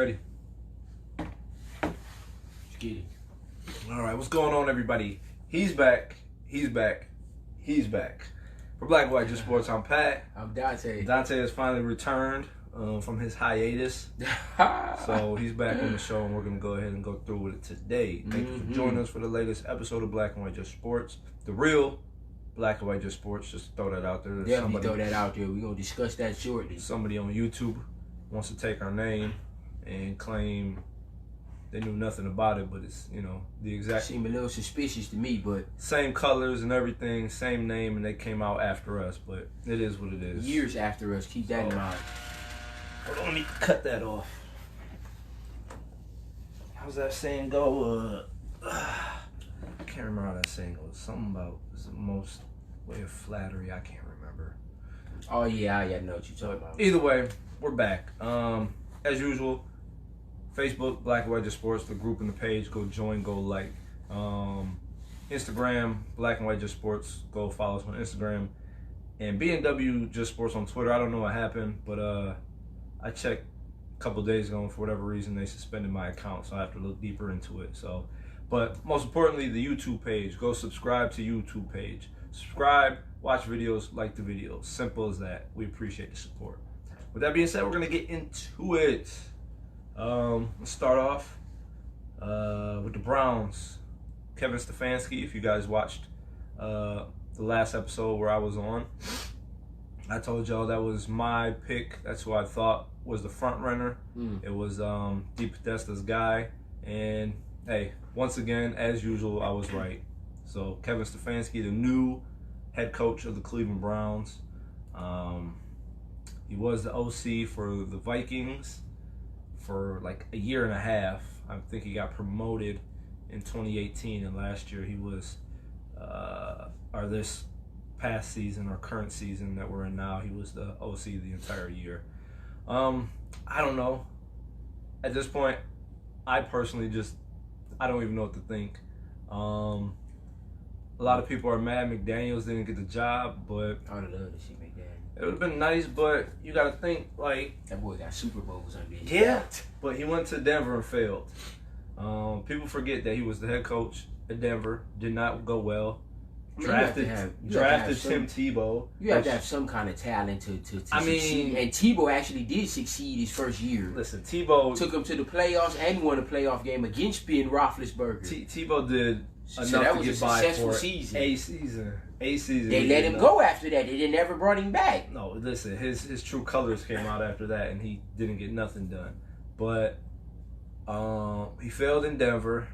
ready? Let's get it. All right, what's going on, everybody? He's back. He's back. He's back. For Black and White Just Sports, I'm Pat. I'm Dante. Dante has finally returned from his hiatus. So he's back on the show, and we're going to go ahead and go through with it today. Thank you for joining us for the latest episode of Black and White Just Sports. The real Black and White Just Sports. Just throw that out there. Definitely throw that out there. We're going to discuss that shortly. Somebody on YouTube wants to take our name and claim they knew nothing about it, but it's, the exact... Seemed a little suspicious to me, but... Same colors and everything, same name, and they came out after us, but it is what it is. Years after us, keep that in mind. Hold on, let me cut that off. How's that saying go? I can't remember how that saying goes. Something about is the most way of flattery. I can't remember. Oh, yeah, I know what you're talking about. Either way, we're back. As usual, Facebook, Black and White Just Sports, the group and the page. Go join, go like. Instagram, Black and White Just Sports. Go follow us on Instagram. And B&W Just Sports on Twitter. I don't know what happened, but I checked a couple days ago, and for whatever reason, they suspended my account, so I have to look deeper into it. So, but most importantly, the YouTube page. Go subscribe to YouTube page. Subscribe, watch videos, like the videos. Simple as that. We appreciate the support. With that being said, we're going to get into it. Let's start off with the Browns. Kevin Stefanski, if you guys watched the last episode where I was on, I told y'all that was my pick. That's who I thought was the front runner. It was DePodesta's guy. And hey, once again, as usual, I was right. So Kevin Stefanski, the new head coach of the Cleveland Browns. He was the OC for the Vikings for like a year and a half. I think he got promoted in 2018, and last year he was, or this past season or current season that we're in now, he was the OC the entire year. I don't know. At this point, I personally I don't even know what to think. A lot of people are mad McDaniels didn't get the job, but I would have loved to see McDaniels. It would have been nice, but you got to think, like... That boy got Super Bowls under his belt. But he went to Denver and failed. People forget that he was the head coach at Denver. Did not go well. Drafted Tim Tebow. You have to have some kind of talent to succeed. And Tebow actually did succeed his first year. Listen, Tebow... Took him to the playoffs and won a playoff game against Ben Roethlisberger. Tebow did enough to get by for a season. They let him go after that. They never brought him back. No, listen, his true colors came out after that, and he didn't get nothing done. But he failed in Denver.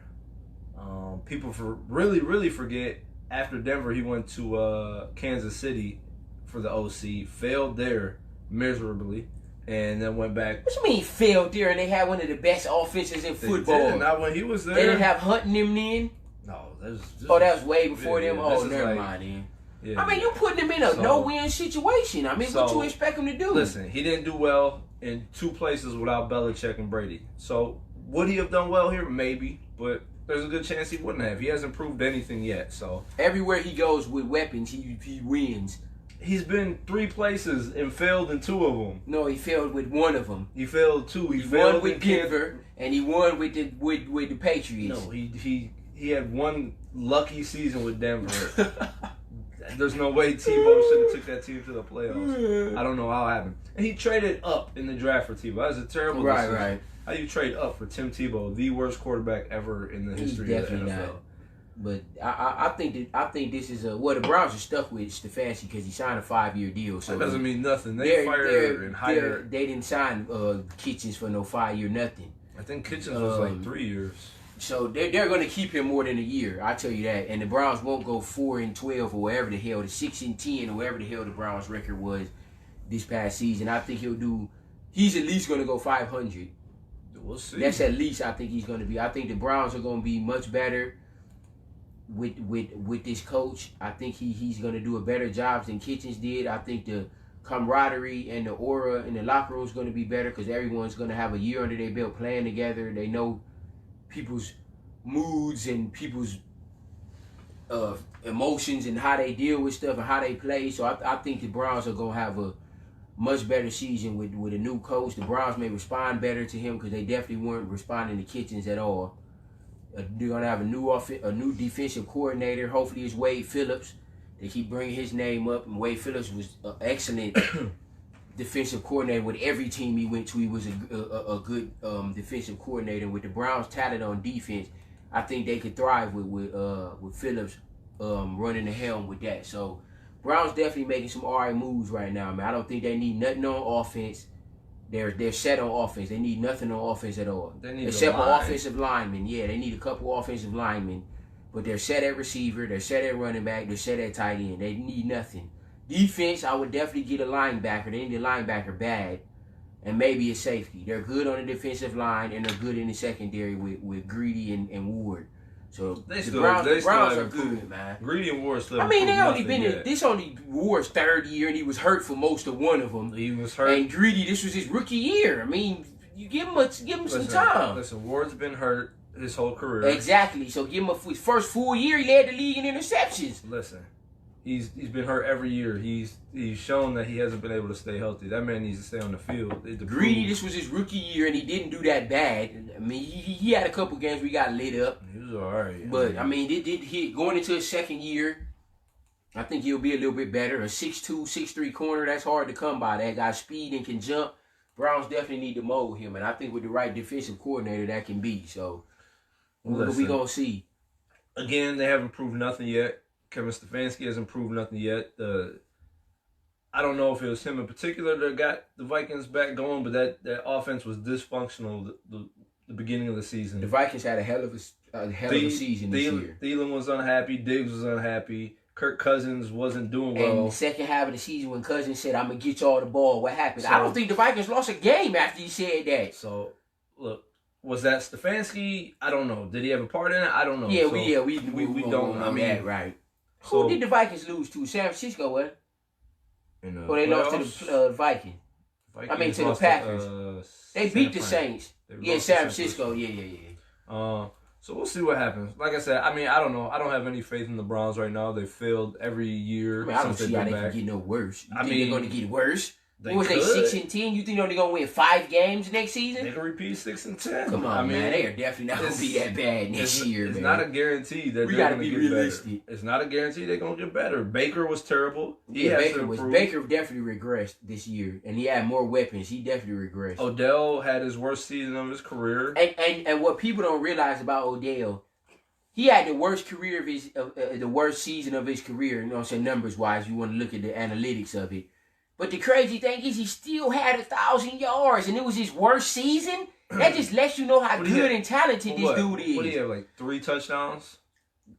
People really forget, after Denver, he went to Kansas City for the OC. Failed there miserably, and then went back. What you mean failed there? And they had one of the best offenses in football. Not when he was there. They didn't have Hunt and them then. No, that was way before them. Oh, never mind then. Yeah, I mean, you putting him in a no-win situation. I mean, what you expect him to do? Listen, he didn't do well in two places without Belichick and Brady. So, would he have done well here? Maybe, but there's a good chance he wouldn't have. He hasn't proved anything yet. So everywhere he goes with weapons, he wins. He's been 3 places and failed in 2 of them. No, he failed with 1 of them. He failed 2. He failed won with Denver, and he won with the Patriots. No, he had 1 lucky season with Denver. There's no way Tebow should have took that team to the playoffs. I don't know how it happened. And he traded up in the draft for Tebow. That was a terrible decision. Right. How you trade up for Tim Tebow, the worst quarterback ever in the history of the NFL? Not. But I think this is the Browns are stuck with Stefanski because he signed a 5-year deal. So that doesn't mean nothing. They fired and hired. They didn't sign Kitchens for no 5-year nothing. I think Kitchens was like 3 years. So they're going to keep him more than a year. I tell you that. And the Browns won't go 4-12 or whatever the hell, the 6-10 or whatever the hell the Browns record was this past season. I think he's at least going to go 500. We'll see. That's at least I think he's going to be. I think the Browns are going to be much better with this coach. I think he's going to do a better job than Kitchens did. I think the camaraderie and the aura in the locker room is going to be better because everyone's going to have a year under their belt playing together. They know people's moods and people's emotions and how they deal with stuff and how they play. So I think the Browns are going to have a much better season with a new coach. The Browns may respond better to him because they definitely weren't responding to Kitchens at all. They're gonna have a new defensive coordinator. Hopefully, it's Wade Phillips. They keep bringing his name up, and Wade Phillips was an excellent defensive coordinator with every team he went to. He was a good defensive coordinator. With the Browns' talent on defense, I think they could thrive with Phillips running the helm with that. So, Browns definitely making some alright moves right now, man. I don't think they need nothing on offense. They're set on offense. They need nothing on offense at all. They need except for offensive linemen. Yeah, they need a couple offensive linemen. But they're set at receiver. They're set at running back. They're set at tight end. They need nothing. Defense, I would definitely get a linebacker. They need a linebacker bad. And maybe a safety. They're good on the defensive line, and they're good in the secondary with Greedy and Ward. So the Browns are good, man. Greedy and Ward still. I mean, they only been in this only Ward's third year, and he was hurt for most of one of them. He was hurt. And Greedy, this was his rookie year. I mean, you give him some time. Listen, Ward's been hurt his whole career. Exactly. So give him his first full year. He led the league in interceptions. Listen, he's been hurt every year. He's shown that he hasn't been able to stay healthy. That man needs to stay on the field. Greedy, this was his rookie year, and he didn't do that bad. I mean, he had a couple games where he got lit up. He was all right. But, I mean, going into his second year, I think he'll be a little bit better. A 6'2", 6'3" corner, that's hard to come by. That guy speed and can jump. Browns definitely need to mold him, and I think with the right defensive coordinator, that can be. So, we're going to see. Again, they haven't proved nothing yet. Kevin Stefanski hasn't proved nothing yet. I don't know if it was him in particular that got the Vikings back going, but that offense was dysfunctional the beginning of the season. The Vikings had a hell of a season this year. Thielen was unhappy. Diggs was unhappy. Kirk Cousins wasn't doing well. And the second half of the season when Cousins said, I'm going to get y'all the ball, what happened? I don't think the Vikings lost a game after he said that. So, look, was that Stefanski? I don't know. Did he have a part in it? I don't know. Yeah, we don't know that, right. Who did the Vikings lose to? San Francisco, what? Or they lost to the Vikings. I mean, to the Packers. They beat the Saints. Yeah, San Francisco. Yeah. So we'll see what happens. Like I said, I mean, I don't know. I don't have any faith in the Browns right now. They failed every year. I mean, I don't see how they can get no worse. You think they're going to get worse? What was they, 6-10? You think they're going to win 5 games next season? They can repeat 6-10. Come on, man. They are definitely not going to be that bad next year, man. It's not a guarantee that they're going to get realistic. Better. It's not a guarantee they're going to get better. Baker was terrible. Baker definitely regressed this year, and he had more weapons. He definitely regressed. Odell had his worst season of his career. And what people don't realize about Odell, he had the worst career of the worst season of his career. You know what I'm saying? Numbers wise, you want to look at the analytics of it. But the crazy thing is he still had 1,000 yards, and it was his worst season. That just lets you know how good and talented this dude is. What do you have, like 3 touchdowns?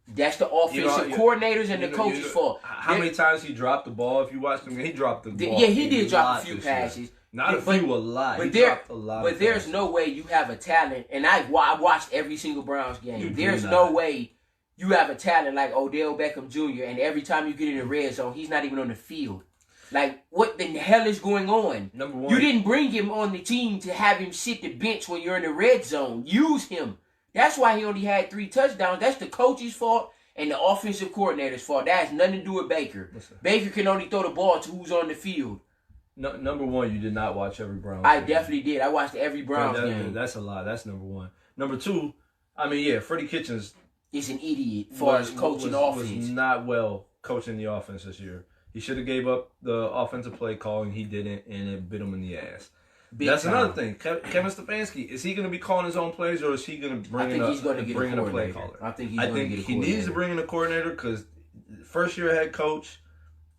That's the offensive coordinators and the coaches' fault. How many times he dropped the ball? If you watched him, he dropped the ball. Yeah, he did drop a few passes. Not a few, a lot. But there's no way you have a talent, and I watched every single Browns game. There's no way you have a talent like Odell Beckham Jr., and every time you get in the red zone, he's not even on the field. Like, what the hell is going on? Number one. You didn't bring him on the team to have him sit the bench when you're in the red zone. Use him. That's why he only had 3 touchdowns. That's the coach's fault and the offensive coordinator's fault. That has nothing to do with Baker. Listen. Baker can only throw the ball to who's on the field. No, number one, you did not watch every Browns game. I definitely did. I watched every Browns game. That's a lie. That's number one. Number two, I mean, yeah, Freddie Kitchens is an idiot as far as coaching offense. Was not well coaching the offense this year. He should have gave up the offensive play calling. He didn't, and it bit him in the ass. That's another thing. Kevin Stefanski, is he going to be calling his own plays, or is he going to bring in a play caller? I think he's going to get a coordinator. He needs to bring in a coordinator because first-year head coach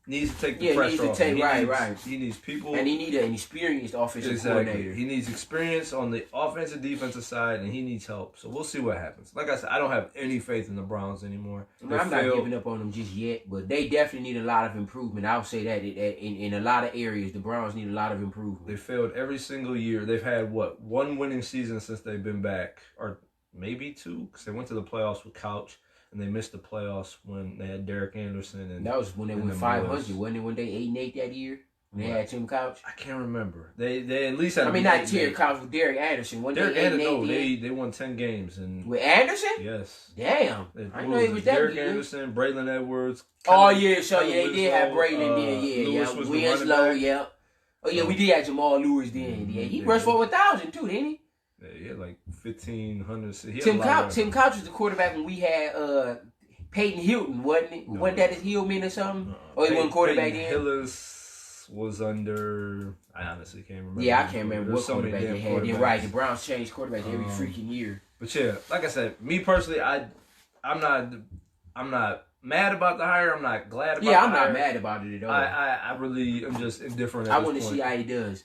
needs to take the pressure off. Right. He needs people. And he needs an experienced offensive coordinator. He needs experience on the offensive, defensive side, and he needs help. So we'll see what happens. Like I said, I don't have any faith in the Browns anymore. I'm not giving up on them just yet, but they definitely need a lot of improvement. I'll say that in a lot of areas, the Browns need a lot of improvement. They failed every single year. They've had, 1 winning season since they've been back, or maybe 2, because they went to the playoffs with Couch. And they missed the playoffs when they had Derek Anderson. And that was when they went 500, wasn't it? When they 8-8 that year? When they had Tim Couch? I can't remember. They at least had. I mean, not Tim Couch with Derek Anderson. When Derek Anderson, they won 10 games and with Anderson. Yes. Damn. I know he was that Derek good. Anderson, Braylon Edwards. They did have Braylon. Yeah. Winslow. Yep. Oh yeah, we did have Jamal Lewis then. Yeah, he rushed for 1,000 too, didn't he? Yeah, he had like 1,500. Tim Couch was the quarterback when we had Peyton Hilton, wasn't it? Wasn't that his Hillman or something? Or he wasn't quarterback then? Hillis was under. I honestly can't remember. Yeah, I can't remember what quarterback they had. You're right. The Browns changed quarterbacks every freaking year. But yeah, like I said, me personally, I'm not mad about the hire. I'm not glad about. Yeah, I'm not mad about it at all. I really am just indifferent. I want to see how he does.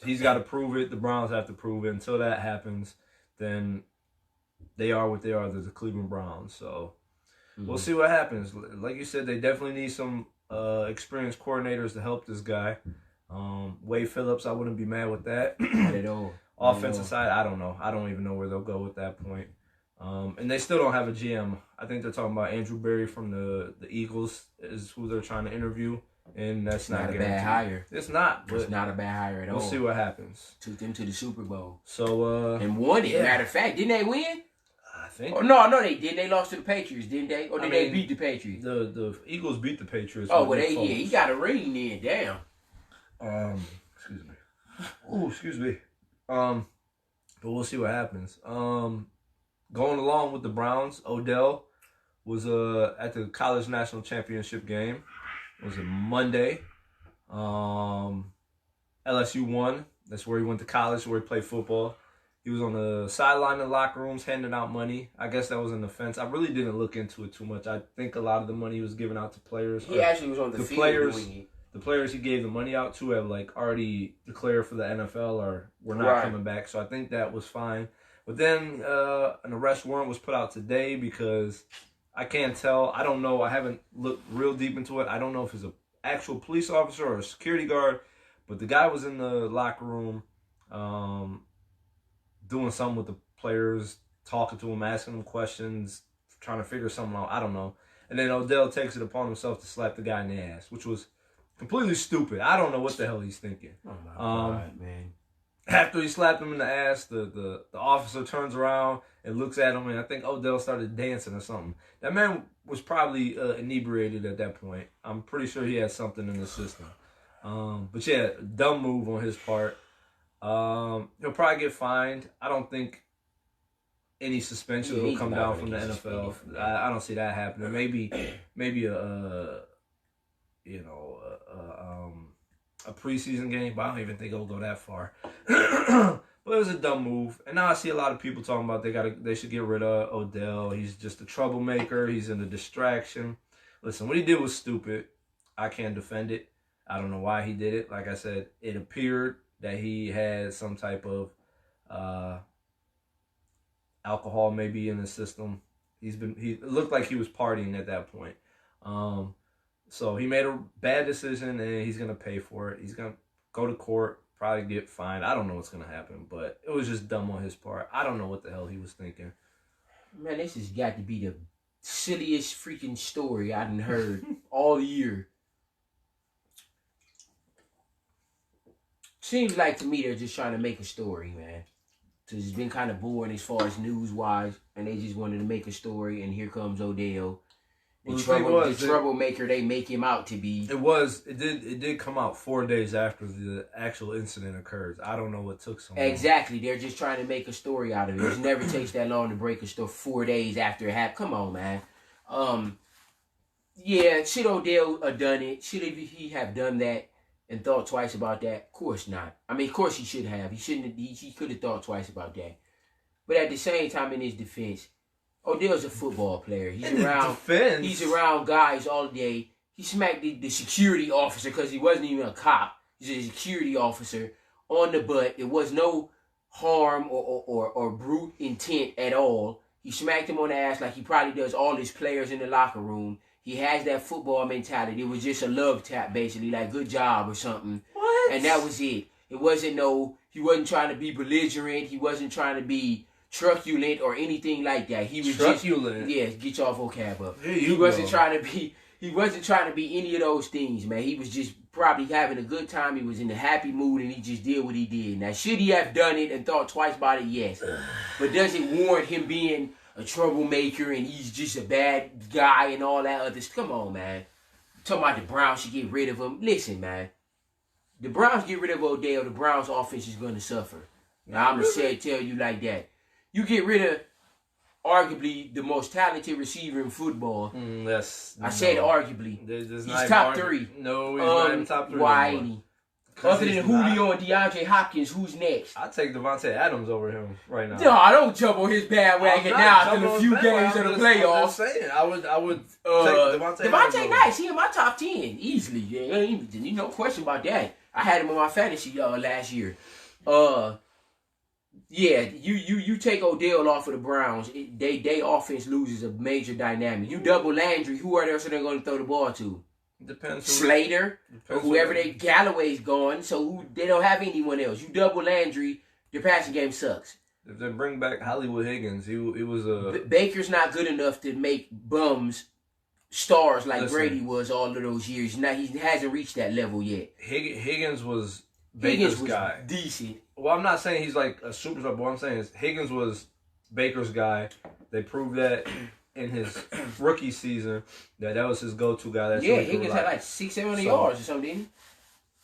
He's got to prove it. The Browns have to prove it. Until that happens, then they are what they are. They're the Cleveland Browns. So we'll see what happens. Like you said, they definitely need some experienced coordinators to help this guy. Wade Phillips, I wouldn't be mad with that. Not at all. Offensive side, I don't know. I don't even know where they'll go at that point. And they still don't have a GM. I think they're talking about Andrew Berry from the Eagles is who they're trying to interview. And that's not a bad hire. It's not. It's not a bad hire at all. We'll see what happens. Took them to the Super Bowl. So and won it. Yeah. Matter of fact, didn't they win? I think. Oh, no, they didn't. They lost to the Patriots, didn't they? Or did they beat the Patriots? The Eagles beat the Patriots. Oh, well, he got a ring then. Damn. Excuse me. Oh, excuse me. But we'll see what happens. Going along with the Browns, Odell was at the college national championship game. Was it Monday? LSU won. That's where he went to college, where he played football. He was on the sideline in the locker rooms handing out money. I guess that was an offense. I really didn't look into it too much. I think a lot of the money he was giving out to players. He actually was on the field doing it. The players he gave the money out to have already declared for the NFL or were not coming back. So I think that was fine. But then an arrest warrant was put out today because I can't tell. I don't know. I haven't looked real deep into it. I don't know if it's an actual police officer or a security guard. But the guy was in the locker room doing something with the players, talking to them, asking them questions, trying to figure something out. I don't know. And then Odell takes it upon himself to slap the guy in the ass, which was completely stupid. I don't know what the hell he's thinking. Oh, my God, man. After he slapped him in the ass, the officer turns around and looks at him, and I think Odell started dancing or something. That man was probably inebriated at that point. I'm pretty sure he had something in the system. But yeah, dumb move on his part. He'll probably get fined. I don't think any suspension will come down from the NFL. I don't see that happening. Maybe a preseason game, but I don't even think it'll go that far. But it was a dumb move. And now I see a lot of people talking about they should get rid of Odell. He's just a troublemaker. He's in a distraction. Listen, what he did was stupid. I can't defend it. I don't know why he did it. Like I said, it appeared that he had some type of alcohol maybe in his system. It looked like he was partying at that point. So he made a bad decision, and he's going to pay for it. He's going to go to court, probably get fined. I don't know what's going to happen, but it was just dumb on his part. I don't know what the hell he was thinking. Man, this has got to be the silliest freaking story I done heard all year. Seems like to me they're just trying to make a story, man. So it's been kind of boring as far as news-wise, and they just wanted to make a story, and here comes Odell. The troublemaker they make him out to be. It did come out 4 days after the actual incident occurs. I don't know what took so long. Exactly. They're just trying to make a story out of it. It never takes that long to break a story 4 days after it happened. Come on, man. Yeah, should Odell have done it? Should he have done that and thought twice about that? Of course not. I mean, of course he should have. He could have thought twice about that. But at the same time, in his defense, Odell's a football player. He's around guys all day. He smacked the security officer because he wasn't even a cop. He's a security officer on the butt. There was no harm or brute intent at all. He smacked him on the ass like he probably does all his players in the locker room. He has that football mentality. It was just a love tap, basically, like good job or something. What? And that was it. He wasn't trying to be belligerent. He wasn't trying to be truculent or anything like that. He was truculent. Get your vocab up. He wasn't trying to be any of those things, man. He was just probably having a good time. He was in a happy mood, and he just did what he did. Now, should he have done it and thought twice about it? Yes. But does it warrant him being a troublemaker and he's just a bad guy and all that other stuff? Come on, man. Talking about the Browns should get rid of him. Listen, man. The Browns get rid of Odell, the Browns offense is going to suffer. Now, I'm going to tell you like that. You get rid of arguably the most talented receiver in football. I said arguably. He's top 3. No, he's not in top 3. Why ain't he? Other than Julio and DeAndre Hopkins, who's next? I take Devontae Adams over him right now. No, I don't jump on his bandwagon now after a few games of the playoffs. I'm just saying, I would take Devontae Adams. Devontae nice. He in my top 10 easily. Yeah, ain't no question about that. I had him in my fantasy last year. Yeah, you take Odell off of the Browns, they offense loses a major dynamic. You double Landry, who else are they going to throw the ball to? Depends. Slater, or whoever Galloway's gone, so they don't have anyone else. You double Landry, their passing game sucks. If they bring back Hollywood Higgins, it was a... Baker's not good enough to make bums stars like Brady was all of those years. Now he hasn't reached that level yet. Higgins was Baker's guy. Decent. Well, I'm not saying he's like a superstar, but what I'm saying is Higgins was Baker's guy. They proved that in his rookie season that was his go-to guy. That's Higgins had like 600-700 yards or something, didn't he?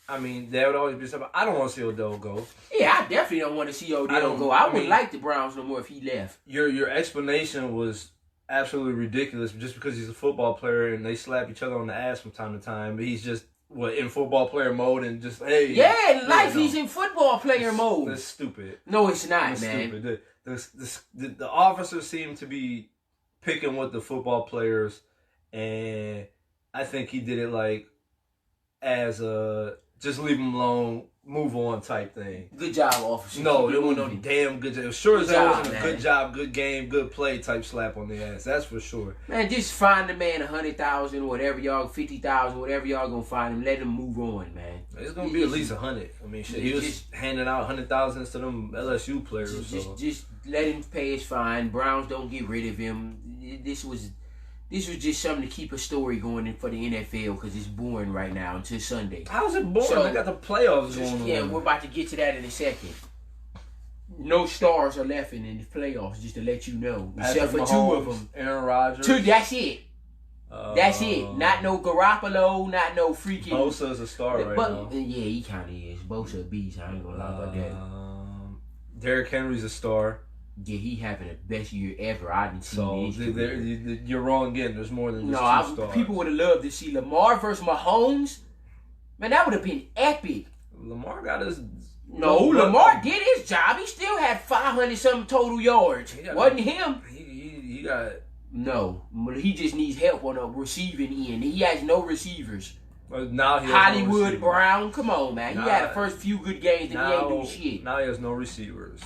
I mean, there would always be something. I don't want to see Odell go. Yeah, I definitely don't want to see Odell go. I wouldn't like the Browns no more if he left. Your explanation was absolutely ridiculous just because he's a football player and they slap each other on the ass from time to time. But he's just in football player mode and just, hey. Yeah, in life he's in football player mode. That's stupid. No, it's not, that's man. Stupid. The officers seem to be picking with the football players, and I think he did it like as a just leave him alone, move on type thing. Good job, officer. No, it wasn't no damn good job. Sure as that wasn't a good job, good game, good play type slap on the ass. That's for sure. Man, just find the man 100,000, whatever y'all, 50,000, whatever y'all gonna find him. Let him move on, man. It's gonna be at least 100. I mean, shit, he was handing out 100,000 to them LSU players. Just let him pay his fine. Browns don't get rid of him. This was just something to keep a story going for the NFL because it's boring right now until Sunday. How's it boring? So, they got the playoffs going on. Yeah, we're about to get to that in a second. No stars are left in the playoffs, just to let you know. Except for Mahomes, 2 of them. Aaron Rodgers. 2, that's it. That's it. Not no Garoppolo, not no freaking... Bosa's a star right now. Yeah, he kind of is. Bosa a beast. I ain't gonna lie about that. Derrick Henry's a star. Yeah, he having the best year ever. I didn't see you're wrong again. There's more than just 2 stars. People would have loved to see Lamar versus Mahomes. Man, that would have been epic. Lamar got his... No, Lamar did his job. He still had 500-something total yards. Wasn't him. He got... No, he just needs help on the receiving end. He has no receivers. Now he has Hollywood Brown, come on, man. He had the first few good games and he ain't doing shit. Now he has no receivers.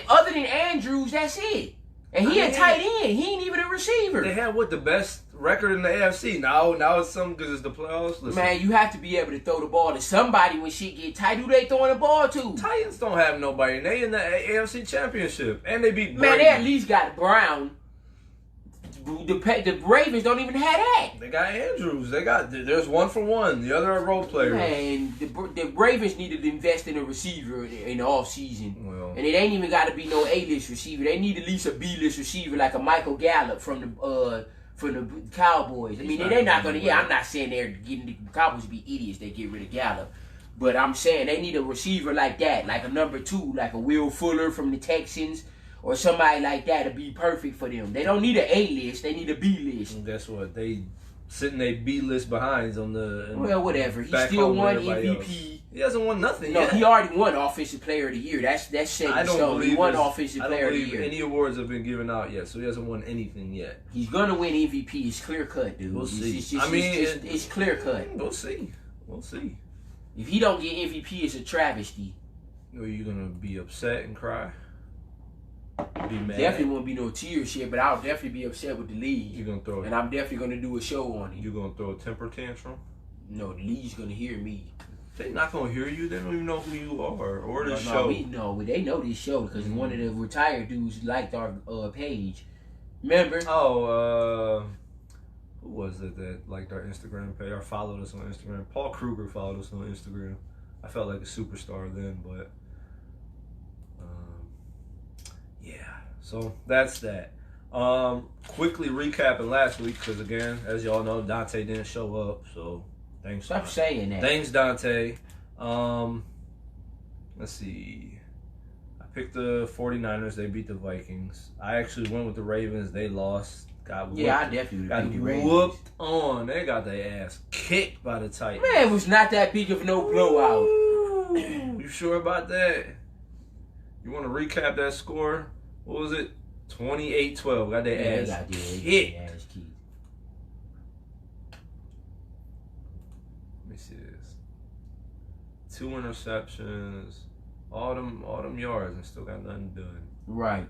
Other than Andrews, that's it. And he a tight end. He ain't even a receiver. They had the best record in the AFC. Now it's something because it's the playoffs. Listen. Man, you have to be able to throw the ball to somebody when shit get tight. Who they throwing the ball to? Titans don't have nobody. They in the AFC Championship. And they beat Brady. Man, they at least got Brown. The Ravens don't even have that. They got Andrews. There's 1 for 1. The other are role players. Man, the Ravens needed to invest in a receiver in the offseason. Well, and it ain't even got to be no A-list receiver. They need at least a B-list receiver like a Michael Gallup from the Cowboys. I mean, they're not going to... Yeah, I'm not saying they're getting the Cowboys to be idiots. They get rid of Gallup. But I'm saying they need a receiver like that, like a number 2, like a Will Fuller from the Texans. Or somebody like that to be perfect for them. They don't need an A-list. They need a B-list. And guess what? They sitting a B-list behinds on the... Well, whatever. He still won MVP. Else. He hasn't won nothing yet. No, he already won Offensive Player of the Year. That's set in stone. He won Offensive Player of the Year. Any awards have been given out yet, so he hasn't won anything yet. He's going to win MVP. It's clear cut, dude. We'll see. It's clear cut. We'll see. We'll see. If he don't get MVP, it's a travesty. Are you going to be upset and cry? Be mad. Definitely won't be no tears shit, but I'll definitely be upset with the league. You're gonna throw it. And I'm definitely gonna do a show on it. You gonna throw a temper tantrum? No, the league's gonna hear me. They not gonna hear you. They don't even know who you are or the show. They know this show because one of the retired dudes liked our page. Remember? Oh, who was it that liked our Instagram page or followed us on Instagram? Paul Kruger followed us on Instagram. I felt like a superstar then, but. Yeah, so that's that. Quickly recapping last week, because again, as y'all know, Dante didn't show up, so thanks. Stop saying that. Thanks, Dante. Let's see. I picked the 49ers. They beat the Vikings. I actually went with the Ravens. They lost. Got whooped. Yeah, I definitely would have picked the Ravens. Whooped on. They got their ass kicked by the Titans. Man, it was not that big of no blowout. You sure about that? You want to recap that score? What was it? 28-12. Got their ass kicked. Let me see this. 2 interceptions. All them yards and still got nothing done. Right.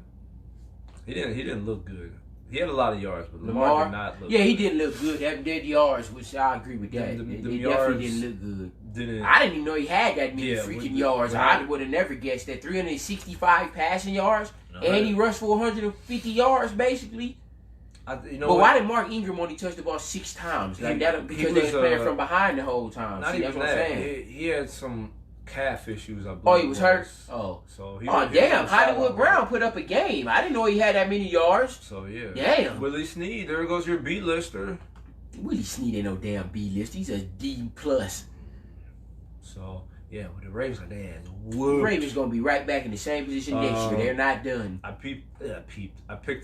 He didn't look good. He had a lot of yards, but Lamar did not look good. Yeah, he didn't look good. That dead yards, which I agree with that. They definitely didn't look good. I didn't even know he had that many freaking yards. I would have never guessed that. 365 passing yards, and he rushed for 150 yards, basically. But why did Mark Ingram only touch the ball 6 times? Like that because they were playing from behind the whole time. Not See, even that's what I'm saying. He had some calf issues, I believe. Oh, he was hurt? Oh. So damn. Hollywood Brown put up a game. I didn't know he had that many yards. So, yeah. Damn. Willie Snead, there goes your B-lister. Willie Snead ain't no damn B-list. He's a D+. So, yeah, with the Ravens, like, they whooped. The Ravens going to be right back in the same position next year. They're not done. I picked the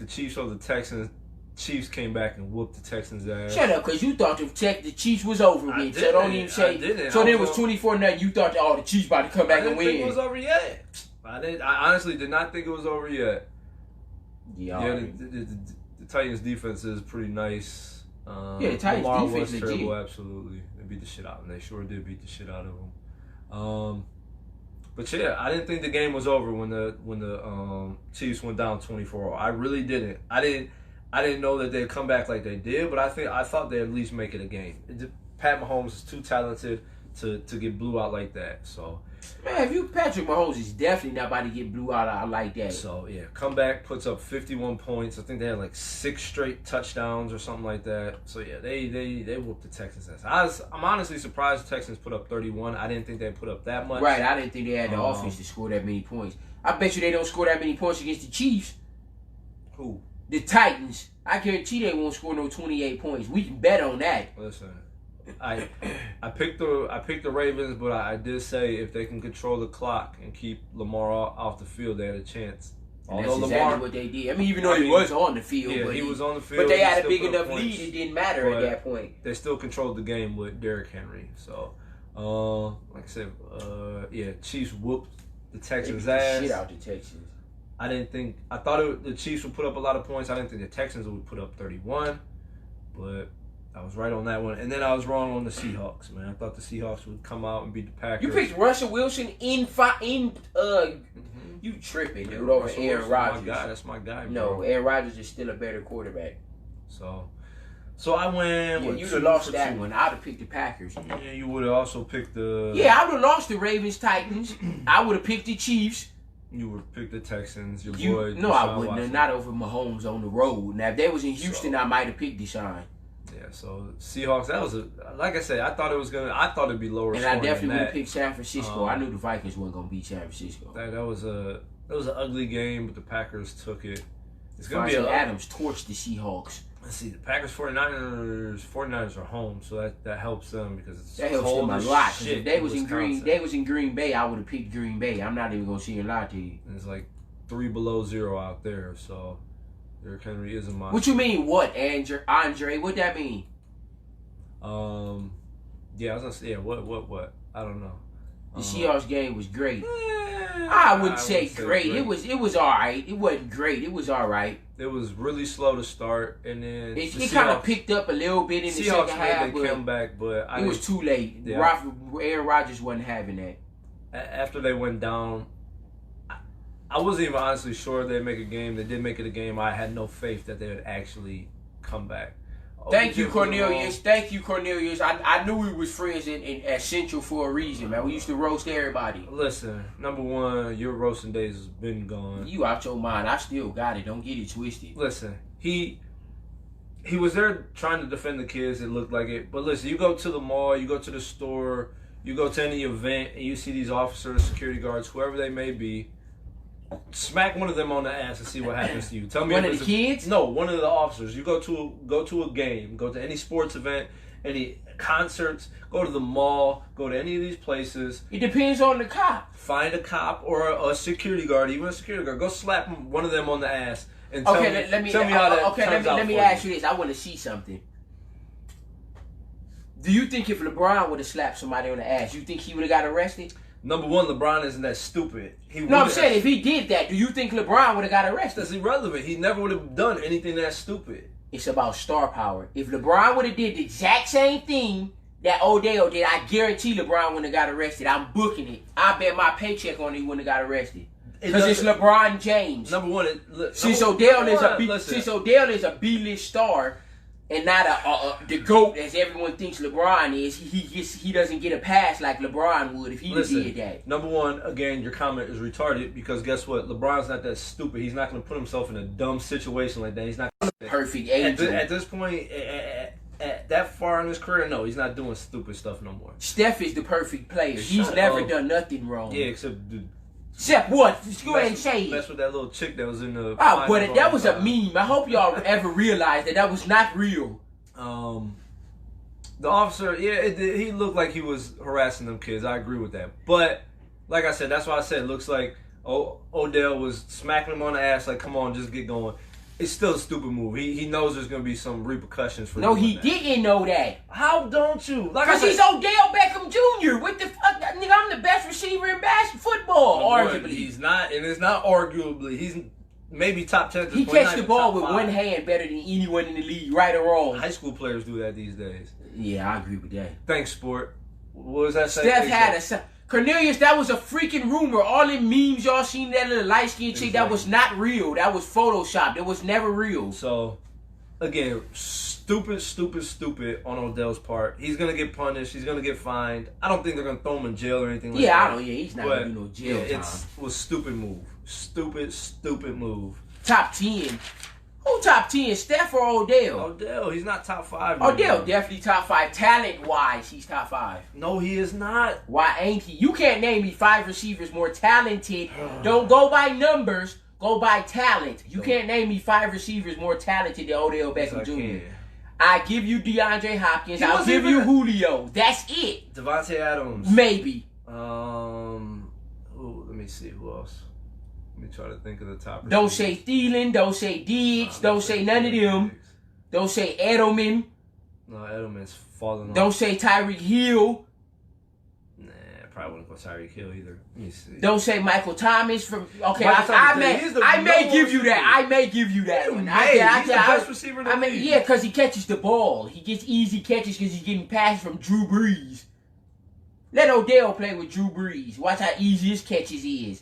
Chiefs over the Texans. Chiefs came back and whooped the Texans' ass. Shut up, because you thought the Chiefs was over with. So don't even say. So then it was 24-0. You thought, the Chiefs about to come back and win. I didn't think it was over yet. I honestly did not think it was over yet. Yeah, the Titans' defense is pretty nice. The Titans' Lamar defense was terrible, legit. absolutely. They beat the shit out of them. They sure did beat the shit out of them. But yeah, I didn't think the game was over when the Chiefs went down 24-0. I really didn't. I didn't know that they'd come back like they did, but I thought they'd at least make it a game. Pat Mahomes is too talented to get blew out like that. So, man, Patrick Mahomes is definitely not about to get blew out like that. So yeah, comeback puts up 51 points. I think they had like 6 straight touchdowns or something like that. So yeah, they whooped the Texans' ass. I'm honestly surprised the Texans put up 31. I didn't think they'd put up that much. Right, I didn't think they had the offense to score that many points. I bet you they don't score that many points against the Chiefs. Who? The Titans. I guarantee they won't score no 28 points. We can bet on that. Listen, I picked the Ravens, but I did say if they can control the clock and keep Lamar off the field, they had a chance. And that's exactly what they did. I mean, even though he was on the field, yeah, he was on the field. But they had a big enough lead; it didn't matter at that point. They still controlled the game with Derrick Henry. So, like I said, yeah, Chiefs whooped the Texans' ass. Shit out the Texans. I thought the Chiefs would put up a lot of points. I didn't think the Texans would put up 31, but I was right on that one. And then I was wrong on the Seahawks, man. I thought the Seahawks would come out and beat the Packers. You picked Russell Wilson you tripping, dude, over Aaron Rodgers. That's my guy, bro. No, Aaron Rodgers is still a better quarterback. So I went with you'd have lost that one. I'd have picked the Packers. Yeah, you would have also picked the... Yeah, I would have lost the Ravens, Titans. I would have picked the Chiefs. You would pick the Texans, your boy. No, I wouldn't have. Not over Mahomes on the road. Now, if they was in Houston, I might have picked Deshaun. Yeah, so Seahawks, that was like I said, I thought it'd be lower. And I definitely would have picked San Francisco. I knew the Vikings weren't gonna beat San Francisco. That was an ugly game, but the Packers took it. It's gonna be Adams torched the Seahawks. Let's see, the Packers 49ers are home, so that helps them because it's that helps cold them a lot. If they was in Green Bay, I would have picked Green Bay. I'm not even gonna sit and lie to you. And it's like 3 below 0 out there, so Derrick Henry is a monster. What you mean? What, Andre? What that mean? Yeah, I was gonna say what? I don't know. The Seahawks game was great. I wouldn't say great. It was all right. It wasn't great. It was all right. It was really slow to start, and then it kind of picked up a little bit in the second half. They came back, but it was too late. Yeah. Aaron Rodgers wasn't having that. After they went down, I wasn't even honestly sure they'd make a game. They did make it a game. I had no faith that they would actually come back. Thank you, Cornelius. Thank you, Cornelius. I knew we was friends at Central for a reason, man. We used to roast everybody. Listen, number one, your roasting days has been gone. You out your mind. I still got it. Don't get it twisted. Listen, he was there trying to defend the kids. It looked like it. But listen, you go to the mall, you go to the store, you go to any event, and you see these officers, security guards, whoever they may be, smack one of them on the ass and see what happens to you. Tell me one of the kids? No, one of the officers. You go to a game, go to any sports event, any concerts, go to the mall, go to any of these places. It depends on the cop. Find a cop or a security guard, even a security guard. Go slap one of them on the ass and tell me how that turns out let me for ask you. you this. I want to see something. Do you think if LeBron would have slapped somebody on the ass, you think he would have got arrested? Number one, LeBron isn't that stupid. No, I'm saying if he did that, do you think LeBron would have got arrested? That's irrelevant. He never would have done anything that stupid. It's about star power. If LeBron would have did the exact same thing that Odell did, I guarantee LeBron wouldn't have got arrested. I'm booking it. I bet my paycheck on it, he wouldn't have got arrested. Because it's LeBron James. Number one, since Odell is a B-list star and not the GOAT as everyone thinks LeBron is, he doesn't get a pass like LeBron would if he did that. Number one, again, your comment is retarded because guess what? LeBron's not that stupid. He's not going to put himself in a dumb situation like that. He's not perfect angel. At this point, at that far in his career, no, he's not doing stupid stuff no more. Steph is the perfect player. He's never done nothing wrong. Yeah, except what? Just go ahead and say it. That's with that little chick that was in the. Oh, but that was a meme. I hope y'all ever realized that was not real. The officer, he looked like he was harassing them kids. I agree with that. But like I said, that's why I said it looks like Odell was smacking him on the ass. Like, come on, just get going. It's still a stupid move. He knows there's gonna be some repercussions for. No, he didn't know that. How don't you? Because he's Odell Beckham Jr. What the fuck, nigga? I'm the best receiver in football, arguably. He's not, and it's not arguably. He's maybe top 10. He catch the ball with one hand better than anyone in the league, right or wrong. High school players do that these days. Yeah, I agree with that. Thanks, sport. What was that? Steph had a. Cornelius, that was a freaking rumor. All the memes y'all seen, that little light-skinned chick, that was not real. That was Photoshopped. It was never real. So, again, stupid on Odell's part. He's going to get punished. He's going to get fined. I don't think they're going to throw him in jail or anything like that. Yeah, I don't. Yeah, he's not going to do no jail time. It was stupid move. Stupid move. Top 10. Who top 10? Steph or Odell? Odell. He's not top 5. Odell definitely top 5. Talent-wise, he's top 5. No, he is not. Why ain't he? You can't name me 5 receivers more talented. Don't go by numbers. Go by talent. You can't name me 5 receivers more talented than Odell Beckham Jr. I give you DeAndre Hopkins. I'll give you Julio. That's it. Devontae Adams. Maybe. Let me see. Who else? Let me try to think of the top. Don't say Thielen. Don't say Diggs. Don't say none of them. Don't say Edelman. No, Edelman's falling off. Don't say Tyreek Hill. Nah, I probably wouldn't go Tyreek Hill either. Let me see. Don't say Michael Thomas from. Okay, I may give you that. I may give you that one. He's the best receiver in the league. Yeah, because he catches the ball. He gets easy catches because he's getting passes from Drew Brees. Let Odell play with Drew Brees. Watch how easy his catches is.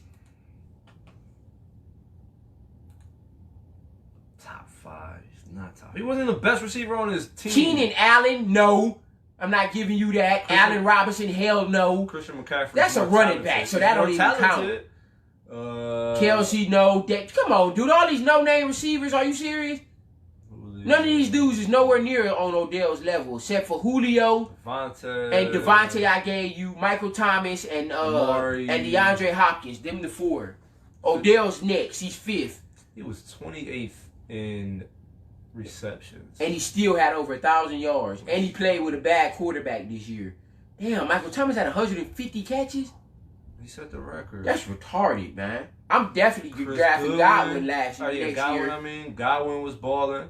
Top 5. He's not top. He wasn't the best receiver on his team. Keenan Allen, no. I'm not giving you that. Allen Robinson, hell no. Christian McCaffrey. That's a running back, so that don't even count. Kelsey, no. Come on, dude. All these no-name receivers, are you serious? None of these dudes is nowhere near on Odell's level, except for Julio and Devontae. I gave you Michael Thomas and DeAndre Hopkins. Them the 4. Odell's next. He's 5th. He was 28th in receptions, and he still had over 1,000 yards. And he played with a bad quarterback this year. Damn, Michael Thomas had 150 catches. He set the record. That's retarded, man. I'm definitely drafting Godwin next year. Godwin was balling.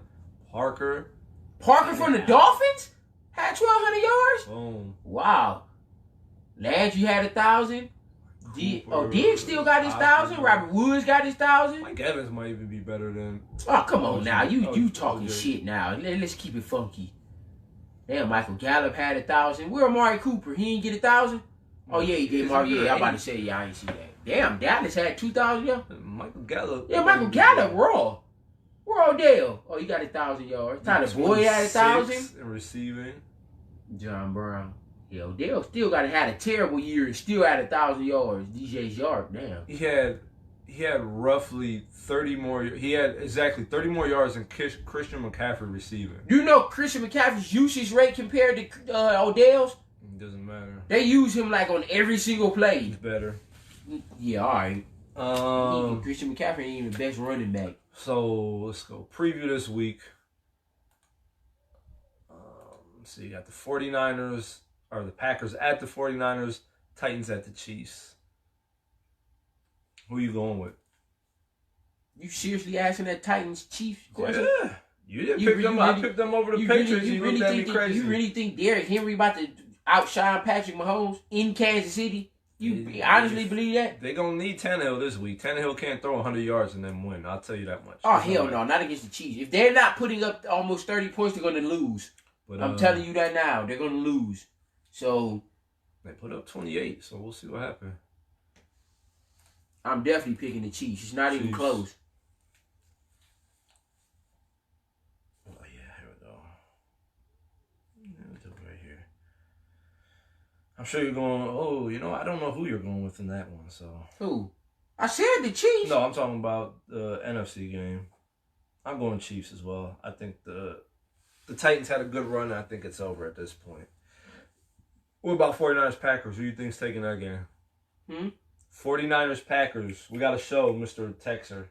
Parker from the Dolphins had 1,200 yards. Boom. Wow. Landry had 1,000. Diggs still got his 1,000. Robert Woods got his 1,000. Mike Evans might even be better than. Oh, come on now. You talking shit now. Let's keep it funky. Damn, Michael Gallup had 1,000. Where Amari Cooper? He didn't get 1,000? Oh, yeah, he did. Yeah, I'm about to say, I ain't see that. Damn, Dallas had 2,000, yeah? Michael Gallup. Yeah, Michael Gallup raw. Where Odell? Oh, he got 1,000 yards. Tyler Boyd had 1,000. In receiving. John Brown. Yeah, Odell still had a terrible year and still had 1,000 yards. DJ Sharp, damn. He had roughly 30 more. He had exactly 30 more yards than Christian McCaffrey receiving. You know Christian McCaffrey's usage rate compared to Odell's? It doesn't matter. They use him like on every single play. He's better. Yeah, all right. Christian McCaffrey ain't even the best running back. So let's go preview this week. let's see, you got the 49ers, or the Packers at the 49ers, Titans at the Chiefs. Who you going with? You seriously asking that Titans Chiefs question? Yeah. You didn't pick them. I picked them over the Patriots. You looked at me crazy. You really think Derrick Henry about to outshine Patrick Mahomes in Kansas City? You honestly believe that? They're going to need Tannehill this week. Tannehill can't throw 100 yards and then win. I'll tell you that much. Oh, hell no. Not against the Chiefs. If they're not putting up almost 30 points, they're going to lose. But I'm telling you that now. They're going to lose. So they put up 28, so we'll see what happens. I'm definitely picking the Chiefs. It's not even close. Oh, yeah. Here we go. Right here. I'm sure you're going, I don't know who you're going with in that one, so. Who? I said the Chiefs. No, I'm talking about the NFC game. I'm going Chiefs as well. I think the Titans had a good run, and I think it's over at this point. What about 49ers Packers? Who do you think's taking that game? 49ers Packers. We got a show, Mr. Texer.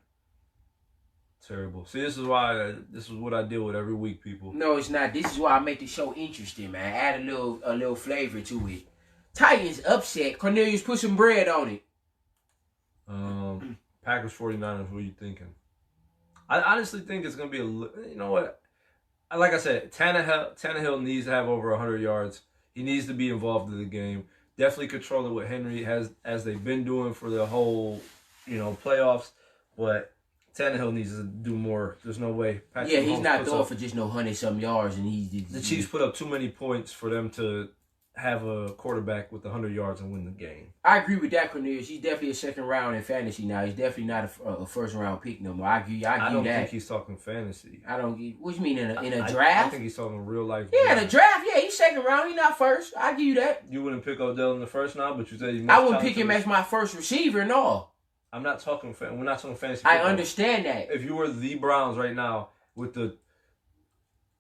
Terrible. See, this is what I deal with every week, people. No, it's not. This is why I make the show interesting, man. Add a little flavor to it. Titans upset. Cornelius, put some bread on it. Packers 49ers. What are you thinking? I honestly think it's gonna be you know what? Like I said, Tannehill needs to have over 100 yards. He needs to be involved in the game. Definitely control it with Henry as they've been doing for the whole, playoffs. But Tannehill needs to do more. There's no way. Patrick he's not throwing for just no 100-some yards, and the Chiefs put up too many points for them to have a quarterback with 100 yards and win the game. I agree with that, Cornelius. He's definitely a second round in fantasy now. He's definitely not a first round pick no more. I agree. I don't think he's talking fantasy. I don't get. What you mean in a draft? I think he's talking real life. Yeah, in a draft. Yeah, he's second round. He's not first. I give you that. You wouldn't pick Odell in the first now, but you said I wouldn't pick him as my first receiver. No. I'm not talking. We're not talking fantasy. I understand that. If you were the Browns right now with the,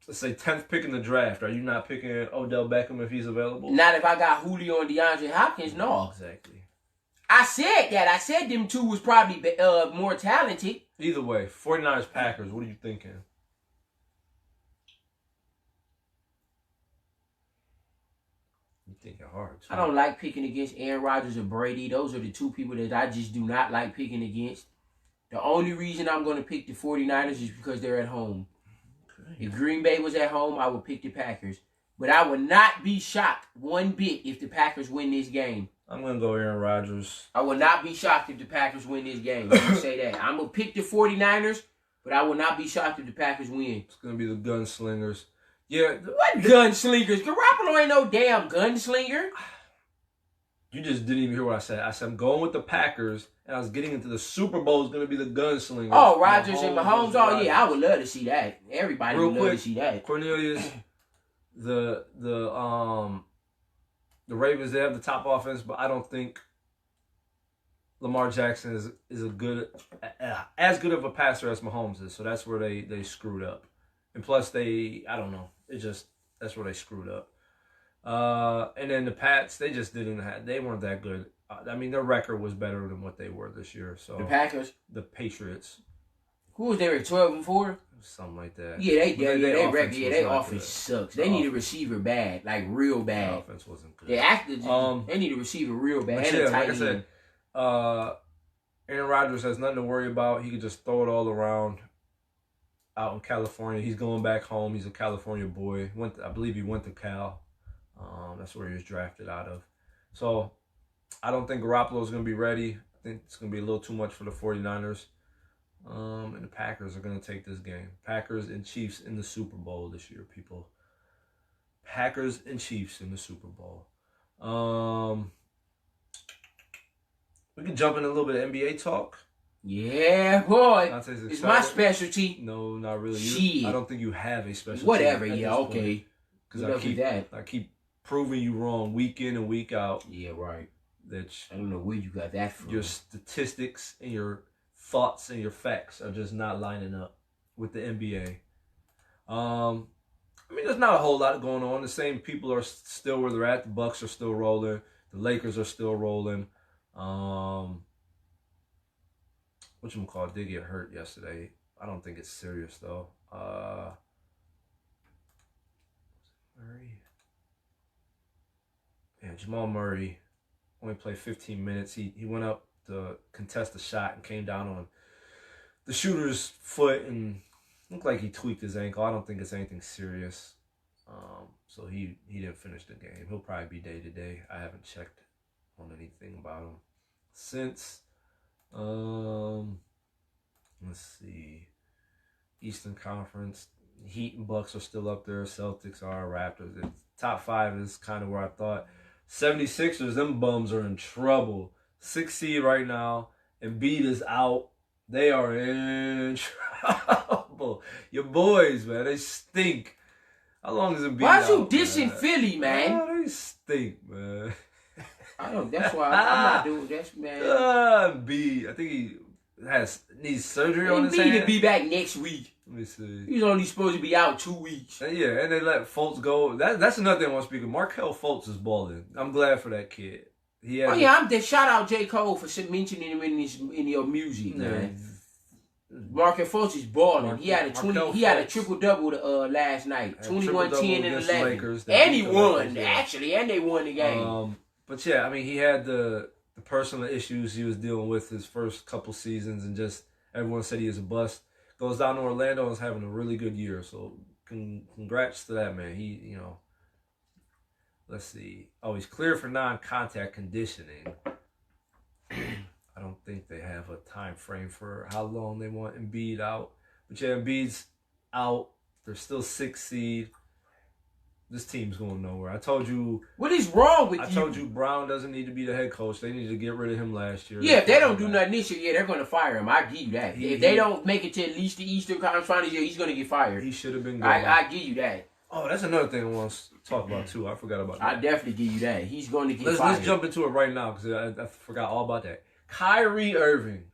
let's say, 10th pick in the draft, are you not picking Odell Beckham if he's available? Not if I got Julio and DeAndre Hopkins, no. Exactly. I said that. I said them two was probably more talented. Either way, 49ers Packers, what are you thinking? You thinking hard, too. I don't like picking against Aaron Rodgers or Brady. Those are the two people that I just do not like picking against. The only reason I'm going to pick the 49ers is because they're at home. Okay. If Green Bay was at home, I would pick the Packers. But I would not be shocked one bit if the Packers win this game. I'm going to go Aaron Rodgers. I will not be shocked if the Packers win this game. Let me say that. I'm going to pick the 49ers, but I will not be shocked if the Packers win. It's going to be the Gunslingers. Yeah. What gunslingers? Garoppolo ain't no damn gunslinger. You just didn't even hear what I said. I said I'm going with the Packers, and I was getting into the Super Bowl is going to be the Gunslingers. Oh, Rodgers and Mahomes. Oh, yeah, I would love to see that. Everybody would love to see that. Cornelius, the Ravens, they have the top offense, but I don't think Lamar Jackson is as good of a passer as Mahomes is. So that's where they screwed up. And plus I don't know. That's where they screwed up. And then the Pats, they weren't that good. I mean, their record was better than what they were this year. So the Packers, the Patriots. Who was there at 12-4? Something like that. Yeah, their offense sucks. They need a receiver bad, like real bad. Their offense wasn't good. They need a receiver real bad. And like I said, Aaron Rodgers has nothing to worry about. He can just throw it all around. Out in California, he's going back home. He's a California boy. I believe he went to Cal. That's where he was drafted out of. So I don't think Garoppolo is going to be ready. I think it's going to be a little too much for the 49ers. And the Packers are going to take this game. Packers and Chiefs in the Super Bowl this year, people. Packers and Chiefs in the Super Bowl. We can jump in a little bit of NBA talk. Yeah, boy. It's my specialty. No, not really. Shit. I don't think you have a specialty. Whatever, yeah, okay. Because I keep proving you wrong week in and week out. Yeah, right. I don't know where you got that from. Your statistics and your thoughts and your facts are just not lining up with the NBA. I mean, there's not a whole lot going on. The same people are still where they're at. The Bucks are still rolling. The Lakers are still rolling. Whatchamacallit did get hurt yesterday. I don't think it's serious, though. Murray? Jamal Murray only played 15 minutes. He went up to contest a shot and came down on the shooter's foot and looked like he tweaked his ankle. I don't think it's anything serious. So he didn't finish the game. He'll probably be day to day. I haven't checked on anything about him since. Let's see. Eastern Conference. Heat and Bucks are still up there. Celtics are. Raptors. Top 5 is kind of where I thought. 76ers, them bums are in trouble. 6th seed right now. Embiid is out. They are in trouble. Your boys, man, they stink. How long is Embiid Why out? Why you dissing Philly, man? Oh, they stink, man. I don't. That's why I'm not doing that, man. Embiid, I think he needs surgery on his hand. Embiid to be back next week. Let me see. He's only supposed to be out 2 weeks. Yeah, and they let Fultz go. That's another thing I want to speak of. Markelle Fultz is balling. I'm glad for that kid. I'm just shout out J. Cole for mentioning him in your music, man. Markelle Fultz is balling. He had a triple double last night. 21, 10, and 11. Lakers, and he won, actually, and they won the game. But yeah, I mean, he had the personal issues he was dealing with his first couple seasons, and just everyone said he was a bust. Goes down to Orlando and is having a really good year. So congrats to that man. He, let's see. Oh, he's cleared for non-contact conditioning. I don't think they have a time frame for how long they want Embiid out. But yeah, Embiid's out. They're still 6th seed. This team's going nowhere. I told you. What is wrong with you? I told you Brown doesn't need to be the head coach. They need to get rid of him last year. Yeah, if they don't do nothing this year, they're going to fire him. I give you that. If they don't make it to at least the Eastern Conference Finals, he's going to get fired. He should have been gone. I give you that. Oh, that's another thing I want to talk about, too. I forgot about that. I definitely give you that. He's going to get fired. Let's jump into it right now because I forgot all about that. Kyrie Irving,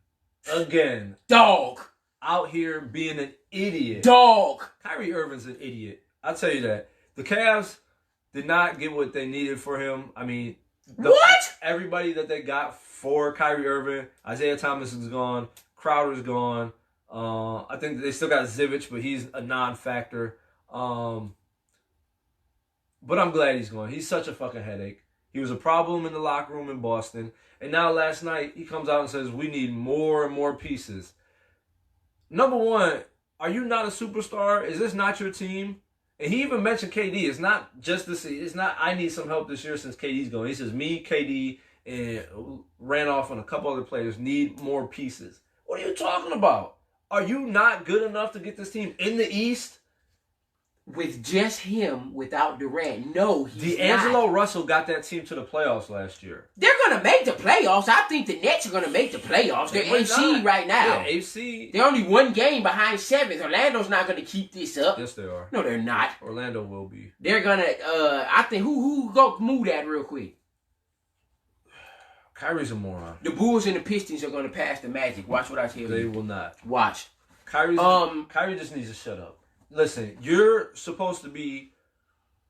again. Dog. Out here being an idiot. Dog. Kyrie Irving's an idiot. I'll tell you that. The Cavs did not get what they needed for him. I mean, what? Everybody that they got for Kyrie Irving, Isaiah Thomas is gone, Crowder's gone. I think they still got Zivic, but he's a non-factor. But I'm glad he's gone. He's such a fucking headache. He was a problem in the locker room in Boston. And now last night, he comes out and says, we need more and more pieces. Number one, are you not a superstar? Is this not your team? And he even mentioned KD. It's not just this. It's not I need some help this year since KD's going. He says me, KD, and ran off on a couple other players need more pieces. What are you talking about? Are you not good enough to get this team in the East? With just him, without Durant, no, he's D'Angelo not. Russell got that team to the playoffs last year. They're going to make the playoffs. I think the Nets are going to make the playoffs. They're 8th seed right now. Yeah, 8th seed. They're only 1 game behind 7th. Orlando's not going to keep this up. Yes, they are. No, they're not. Orlando will be. They're going to, I think, who go move that real quick? Kyrie's a moron. The Bulls and the Pistons are going to pass the Magic. Watch what I tell you. They will not. Watch. Kyrie just needs to shut up. Listen, you're supposed to be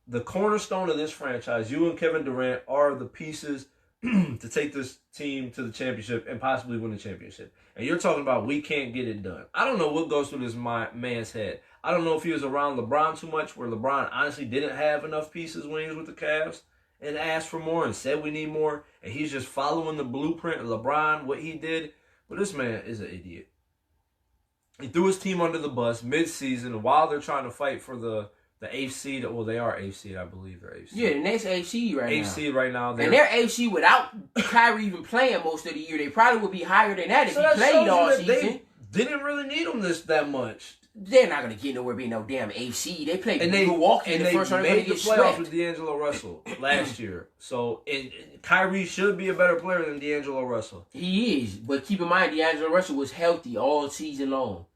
the cornerstone of this franchise. You and Kevin Durant are the pieces to take this team to the championship and possibly win the championship. And you're talking about we can't get it done. I don't know what goes through this man's head. I don't know if he was around LeBron too much, where LeBron honestly didn't have enough pieces when he was with the Cavs and asked for more and said we need more. And he's just following the blueprint of LeBron, what he did. But this man is an idiot. He threw his team under the bus mid-season while they're trying to fight for the 8th seed. Well, they are 8th seed, I believe. They're 8th seed. Yeah, the next 8th seed right now. 8th seed right now. And they're 8th seed without Kyrie even playing most of the year. They probably would be higher than that if he played all season. They didn't really need him that much. They're not going to get nowhere being no damn 8th seed. They played Milwaukee in the first round. They made the playoffs with D'Angelo Russell last year. So Kyrie should be a better player than D'Angelo Russell. He is. But keep in mind, D'Angelo Russell was healthy all season long.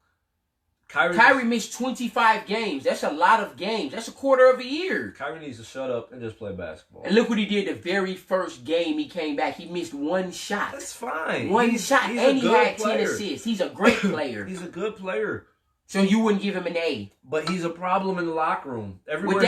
Kyrie missed 25 games. That's a lot of games. That's a quarter of a year. Kyrie needs to shut up and just play basketball. And look what he did the very first game he came back. He missed 1 shot. That's fine. One shot, and he had 10 assists. He's a great player. He's a good player. So you wouldn't give him an A. But he's a problem in the locker room. Everywhere with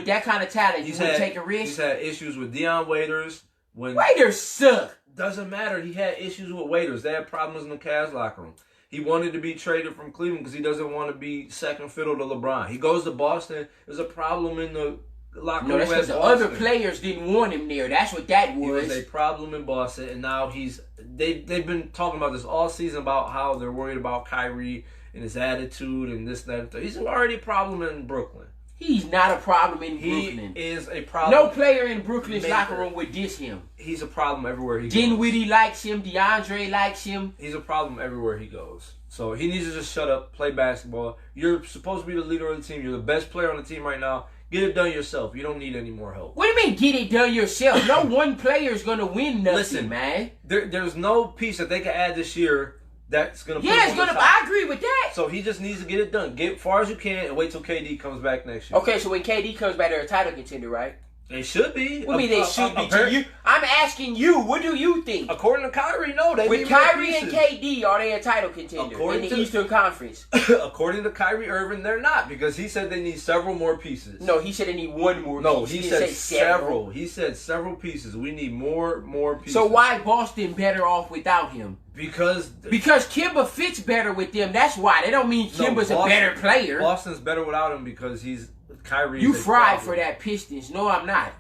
that kind of talent, you would take a risk. He's had issues with Dion Waiters. Waiters suck. Doesn't matter. He had issues with Waiters. They had problems in the Cavs locker room. He wanted to be traded from Cleveland because he doesn't want to be second fiddle to LeBron. He goes to Boston. There's a problem in the locker No, room that's at because the Boston. other players didn't want him there. That's what that He was a was. problem in Boston, and now they've been talking about this all season about how they're worried about Kyrie and his attitude and this, that, and that. He's already a problem in Brooklyn. He's not a problem in He Brooklyn. is a problem. No player in Brooklyn's Maker. locker room would diss him. He's a problem everywhere he goes. Dinwiddie likes him. DeAndre likes him. He's a problem everywhere he goes. So he needs to just shut up, play basketball. You're supposed to be the leader of the team. You're the best player on the team right now. Get it done yourself. You don't need any more help. What do you mean, get it done yourself? No one player is going to win nothing, Listen, man. There's no piece that they can add this year that's going to put Yeah, him it's on going the to. top. I agree with that. So he just needs to get it done. Get far as you can and wait till KD comes back next year. Okay, so when KD comes back, they're a title contender, right? They should be. What do you mean they should be to you? I'm asking you. What do you think? According to Kyrie, no. They With need more Kyrie and pieces. KD, are they a title contender According in the to- Eastern Conference? According to Kyrie Irving, they're not because he said they need several more pieces. No, he said they need one more No, piece. he didn't said say several. He said several pieces. We need more pieces. So why Boston better off without him? Because Because Kimba fits better with them. That's why. They don't mean No, Kimba's a Boston- better player. Boston's better without him because he's Kyrie. You is a fried problem. for that Pistons. No, I'm not.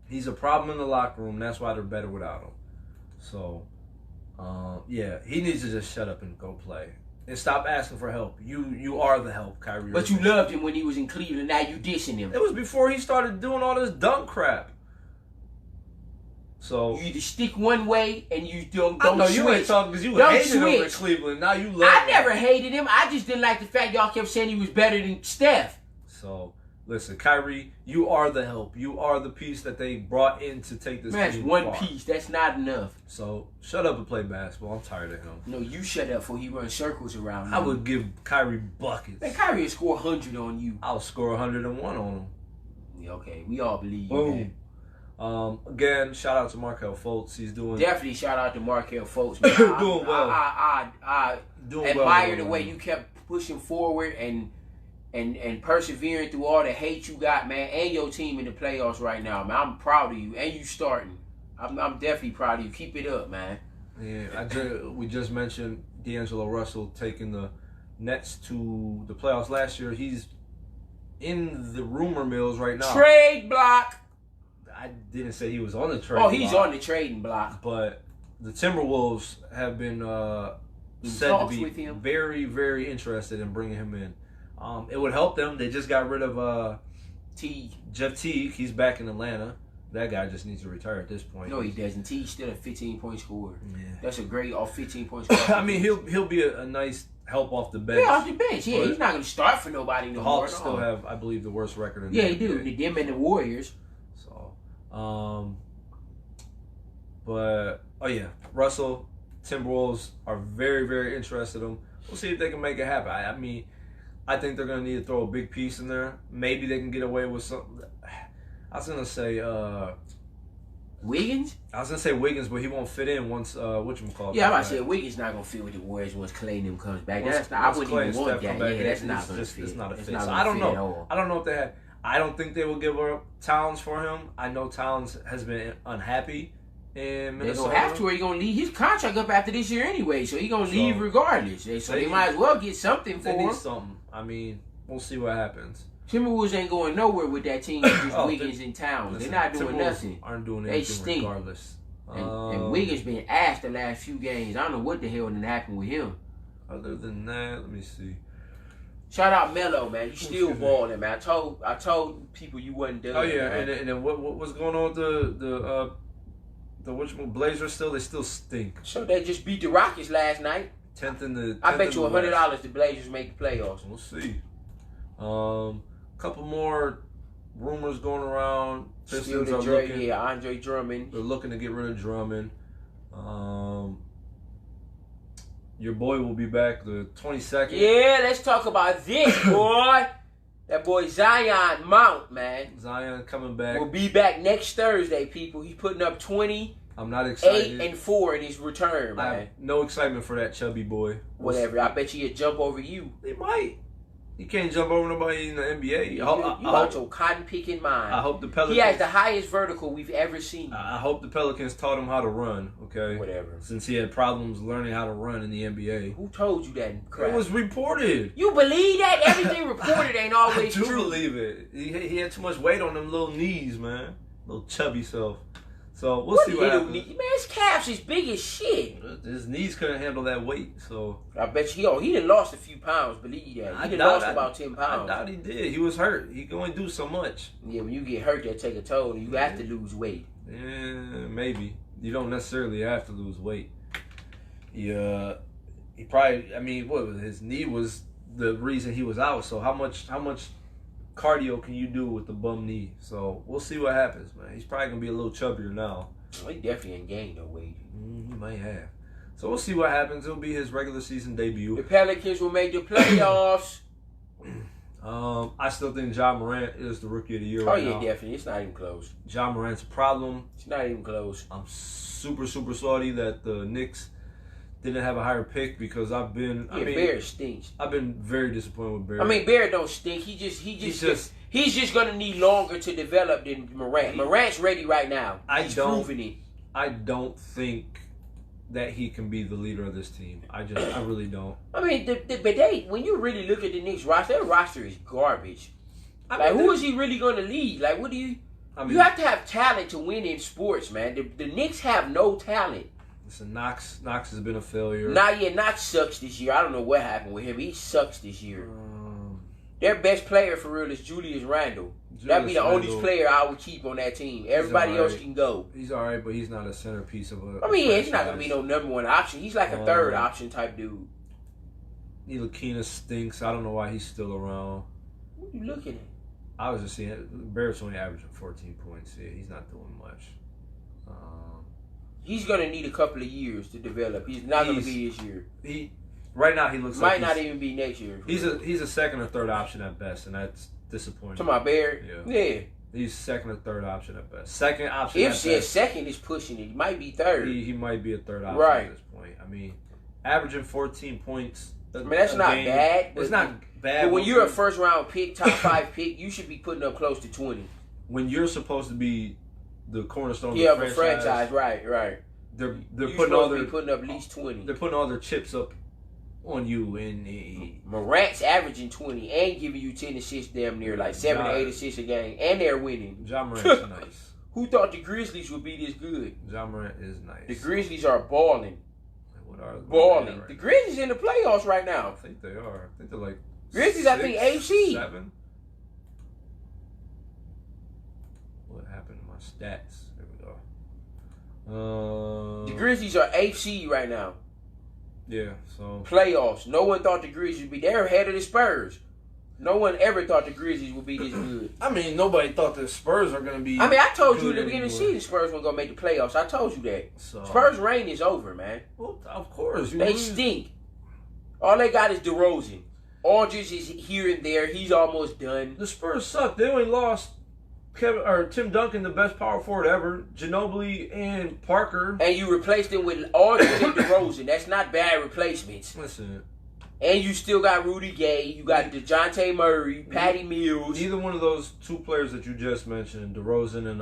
He's a problem in the locker room. That's why they're better without him. So, yeah, he needs to just shut up and go play and stop asking for help. You are the help, Kyrie. But you Irving. loved him when he was in Cleveland. Now you dissing him. It was before he started doing all this dumb crap. So You either stick one way and you don't I know switch. you ain't talking because you Don't hated him in switch. Cleveland. Now you love I him. never hated him. I just didn't like the fact y'all kept saying he was better than Steph. So listen, Kyrie, you are the help. You are the piece that they brought in to take this Man, that's team one far. piece. That's not enough. So shut up and play basketball. I'm tired of him. No, you shut up before he runs circles around I you. would give Kyrie buckets. Man, Kyrie will score 100 on you. I'll score 101 on him. Yeah, okay, we all believe you, Boom. man. Again, shout out to Markelle Fultz. He's doing Definitely shout out to Markelle Fultz. Man. Doing well. I doing admire well, the way you kept pushing forward and persevering through all the hate you got, man, and your team in the playoffs right now, man. I'm proud of you, and you starting. I'm definitely proud of you. Keep it up, man. Yeah, we just mentioned D'Angelo Russell taking the Nets to the playoffs last year. He's in the rumor mills right now. Trade block. I didn't say he was on the trade. Oh, he's block, on the trading block. But the Timberwolves have been In said to talks be with him. very, very interested in bringing him in. It would help them. They just got rid of T. Jeff Teague. He's back in Atlanta. That guy just needs to retire at this point. No, he doesn't. T's still a 15-point scorer. Yeah. That's a great 15-point scorer. I mean, he'll be a nice help off the bench. yeah, off the bench. Yeah, But he's not going to start for nobody The no more. Hawks no. still have, I believe, the worst record in Yeah, the he do. NBA. Them and the Warriors. So, but oh yeah, Russell, Timberwolves are very, very interested in him. We'll see if they can make it happen. I mean, I think they're gonna need to throw a big piece in there. Maybe they can get away with something. I was gonna say Wiggins? Wiggins, but he won't fit in once whatchamacallit. Yeah, I'm about to say Wiggins not gonna fit with the Warriors once Clay and them comes back. Once- That's not, I once wouldn't Klay even and want Steph that. come back, Yeah, that's it's not gonna just- fit. it's not a It's fit. not So gonna I don't fit know. at all. I don't know if they had. I don't think they will give up Towns for him. I know Towns has been unhappy in They're Minnesota. gonna have to, or he gonna leave his contract up after this year anyway, so he gonna So- leave regardless. So they might as well get something for They him. need something. I mean, we'll see what happens. Timberwolves ain't going nowhere with that team. Just Oh, Wiggins and Towns. Listen, They're not doing Timberwolves nothing. Aren't doing They anything stink. regardless. And Wiggins been asked the last few games. I don't know what the hell done happened with him. Other than that, let me see. Shout out Melo, man. You still Excuse me. balling, man. I told people you wasn't done. Oh yeah, man. and then what's going on with the Blazers? They still stink. So they just beat the Rockets last night. 10th in the. I 10th bet in you the West. $100 the Blazers make the playoffs. We'll see. Couple more rumors going around. Still Pistons the are Dre, looking. yeah, Andre Drummond. They're looking to get rid of Drummond. Your boy will be back the 22nd. Yeah, let's talk about this, boy. That boy Zion Mount, man, Zion coming back. will be back next Thursday, people. He's putting up 28 I'm not excited. and 4 in his return, I man. have no excitement for that chubby boy. Whatever. I bet you he'll jump over you. They might. He can't jump over nobody in the NBA. You out your cotton picking mind. I hope the Pelicans. He has the highest vertical we've ever seen. I hope the Pelicans taught him how to run. Okay. Whatever. Since he had problems learning how to run in the NBA. Who told you that crap? It was reported. You believe that? Everything reported ain't always I do true. believe it. He had too much weight on them little knees, man. Little chubby self. So we'll see what happens. Man, his calves is big as shit. His knees couldn't handle that weight, so I bet you, he done lost a few pounds. Believe that. He done lost about 10 pounds. I doubt he did. He was hurt. He can only do so much. Yeah, when you get hurt, that take a toll, and you have to lose weight. Yeah, maybe. You don't necessarily have to lose weight. He probably. I mean, what his knee was the reason he was out. So how much cardio can you do with the bum knee? So we'll see what happens, man. He's probably gonna be a little chubbier now. Well, he definitely ain't gained no weight. He might have. So we'll see what happens. It'll be his regular season debut. The Pelicans will make the playoffs. I still think Ja Morant is the rookie of the year Oh right yeah, now. definitely. It's not even close. Ja Morant's a problem. It's not even close. I'm super salty that the Knicks didn't have a higher pick because Barrett stinks. I've been very disappointed with Barrett. I mean, Barrett don't stink. He's just gonna need longer to develop than Morant. Morant's ready right now. He's proving it. I don't think that he can be the leader of this team. I really don't. I mean, when you really look at the Knicks roster, their roster is garbage. Who is he really gonna lead? Like, what do you? You have to have talent to win in sports, man. The Knicks have no talent. Listen, Knox has been a failure. Knox sucks this year. I don't know what happened with him. He sucks this year. Their best player for real is Julius Randle. That'd be the only player I would keep on that team. Everybody else can go. He's all right, but he's not a centerpiece of a. I mean, he's not gonna be no number one option. He's like a third option type dude. Ntilikina stinks. I don't know why he's still around. What are you looking at? I was just seeing Barrett's only averaging 14 points. Yeah, he's not doing much. He's gonna need a couple of years to develop. He's not gonna be this year. Right now he looks might not even be next year. He's a second or third option at best, and that's disappointing. To my Barrett, yeah. He's second or third option at best. Second option. If second is pushing it, he might be third. He might be a third option at this point. I mean, averaging 14 points. I mean, that's not bad. It's not bad. But when you're a first round pick, top 5 pick, you should be putting up close to 20. When you're supposed to be the cornerstone of the franchise, right. They're putting up at least 20. They're putting all their chips up on you, and Morant's averaging 20 and giving you 10 assists, damn near like 7 to 8 assists a game, and they're winning. Ja Morant's nice. Who thought the Grizzlies would be this good? Ja Morant is nice. The Grizzlies are balling. What are they? Balling. The Grizzlies in the playoffs right now. I think they are. I think they're like Grizzlies. 6, I think 8 seed. 7. What happened to my stats? There we go. The Grizzlies are 8 seed right now. Yeah, so playoffs. No one thought the Grizzlies would be. They're ahead of the Spurs. No one ever thought the Grizzlies would be this good. I mean, nobody thought the Spurs are going to be. I mean, I told you at the beginning of the season, Spurs weren't going to make the playoffs. I told you that. So, Spurs' reign is over, man. Well, of course. They stink. All they got is DeRozan. Aldridge is here and there. He's almost done. The Spurs suck. They only lost Tim Duncan, the best power forward ever, Ginobili and Parker. And you replaced them with Aldridge and DeRozan. That's not bad replacements. Listen. And you still got Rudy Gay. You got DeJounte Murray, Patty Mills. Neither one of those 2 players that you just mentioned, DeRozan and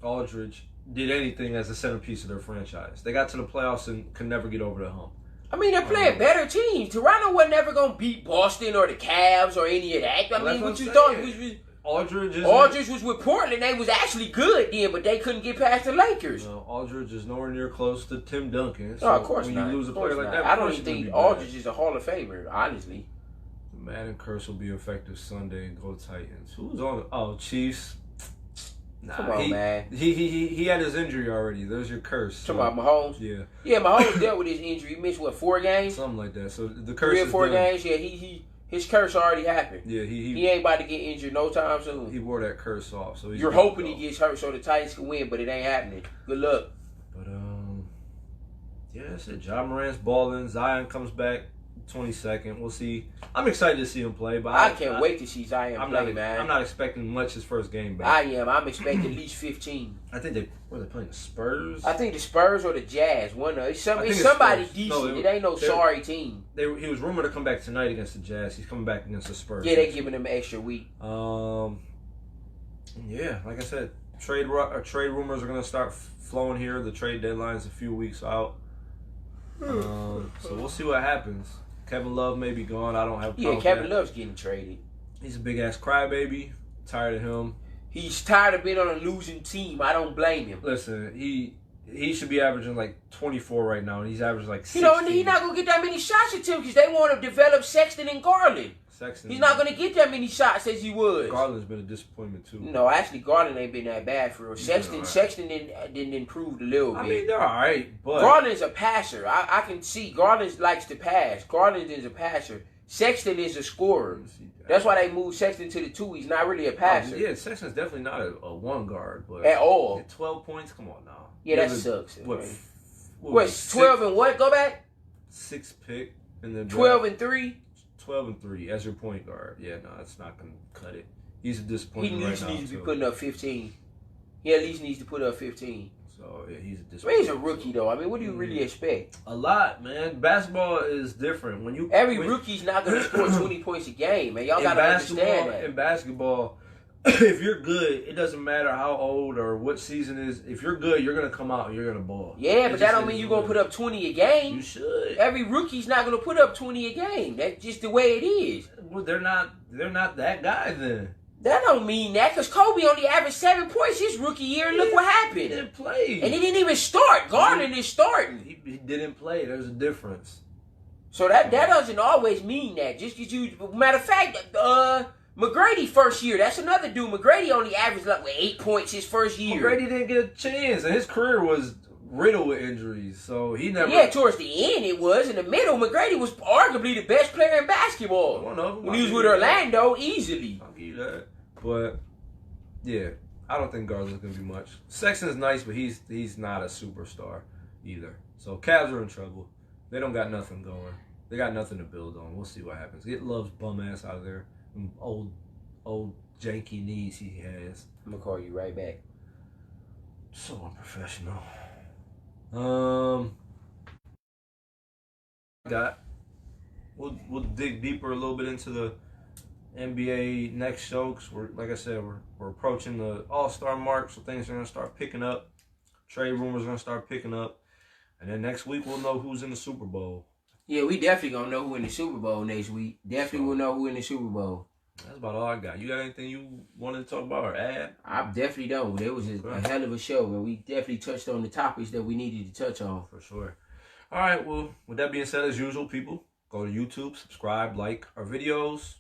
Aldridge, did anything as a centerpiece of their franchise. They got to the playoffs and could never get over the hump. I mean, they're playing better teams. Toronto was never going to beat Boston or the Cavs or any of that. I mean, what you thought? Aldridge was with Portland. They was actually good then, but they couldn't get past the Lakers. No, Aldridge is nowhere near close to Tim Duncan. So no, of course when not. you lose a player like that, I don't even think Aldridge is a Hall of Famer, honestly. The Madden curse will be effective Sunday and go Titans. Who's on? Chiefs. Nah, come on, man. He had his injury already. There's your curse. Talking about Mahomes? Yeah. Yeah, Mahomes dealt with his injury. He missed, 4 games? Something like that. So the curse 3 or 4 is done. games? Yeah, his curse already happened. Yeah, he ain't about to get injured no time soon. He wore that curse off. So you're hoping he gets hurt so the Titans can win, but it ain't happening. Good luck. But, yeah, that's it. Ja Morant's balling. Zion comes back 22nd. We'll see. I'm excited to see him play, but I can't wait to see Zion play, man. I'm not expecting much his first game back. I am. I'm expecting at least 15. I think they playing the Spurs. I think the Spurs or the Jazz. It's somebody decent. No, it ain't no sorry team. He was rumored to come back tonight against the Jazz. He's coming back against the Spurs. Yeah, they giving him an extra week. Yeah, like I said, trade rumors are gonna start flowing here. The trade deadline's a few weeks out. So we'll see what happens. Kevin Love may be gone. I don't have a problem with Kevin that. Love's getting traded. He's a big ass crybaby. Tired of him. He's tired of being on a losing team. I don't blame him. Listen, he should be averaging like 24 right now, and he's averaging like 16. And he's not gonna get that many shots at him because they want to develop Sexton and Garland. He's not gonna get that many shots as he was. Garland's been a disappointment too. No, actually, Garland ain't been that bad for real. Sexton didn't improve a little bit. I mean, they're all right, but Garland's a passer. I can see Garland likes to pass. Garland is a passer. Sexton is a scorer. That's why they moved Sexton to the 2. He's not really a passer. Yeah, Sexton's definitely not a one guard, but at all. 12 points. Come on now. Yeah, that sucks. What 12 and what? Go back. 6th pick in the 12 and 3. 12 and 3 as your point guard. Yeah, no, it's not gonna cut it. He's a disappointment. He at least needs to be putting up 15. He at least needs to put up 15. So yeah, he's a disappointment. I mean, he's a rookie though. I mean, what do you really expect? A lot, man. Basketball is different. Every rookie's not gonna score 20 points a game, man. Y'all gotta understand that. In basketball, if you're good, it doesn't matter how old or what season is. If you're good, you're gonna come out and you're gonna ball. Yeah, but that don't mean you're gonna put up 20 a game. You should. Every rookie's not gonna put up 20 a game. That's just the way it is. Well, they're not that guy then. That don't mean that, because Kobe only averaged 7 points his rookie year, and look what happened. He didn't play. And he didn't even start. Garland is starting. He didn't play. There's a difference. So that doesn't always mean that. Just because you... Matter of fact, McGrady first year, that's another dude. McGrady only averaged like 8 points his first year. McGrady didn't get a chance, and his career was riddled with injuries, so he never... Yeah, towards the end it was. In the middle, McGrady was arguably the best player in basketball. When he was with Orlando, easily. I'll give you that. But, yeah, I don't think Garland's going to be much. Sexton's nice, but he's not a superstar either. So, Cavs are in trouble. They don't got nothing going. They got nothing to build on. We'll see what happens. Get Love's bum ass out of there. Old janky knees he has. I'm going to call you right back. So unprofessional. We'll dig deeper a little bit into the NBA next show, because like I said, we're approaching the All-Star mark, so things are gonna start picking up. Trade rumors are gonna start picking up, and then next week we'll know who's in the Super Bowl. Yeah, we definitely gonna know who in the Super Bowl next week. Definitely will know who in the Super Bowl. That's about all I got. You got anything you wanted to talk about or add? I definitely don't. It was a hell of a show, and we definitely touched on the topics that we needed to touch on. For sure. All right, well, with that being said, as usual, people, go to YouTube, subscribe, like our videos,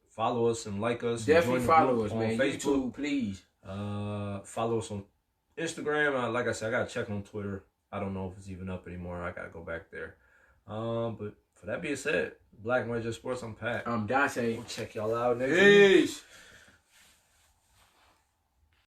follow us and like us. Definitely follow us, on man. Facebook. YouTube, please. Follow us on Instagram. Like I said, I got to check on Twitter. I don't know if it's even up anymore. I got to go back there. But for that being said, Black and White Just Sports, I'm Pat. I'm Dante. We'll check y'all out next week. Peace.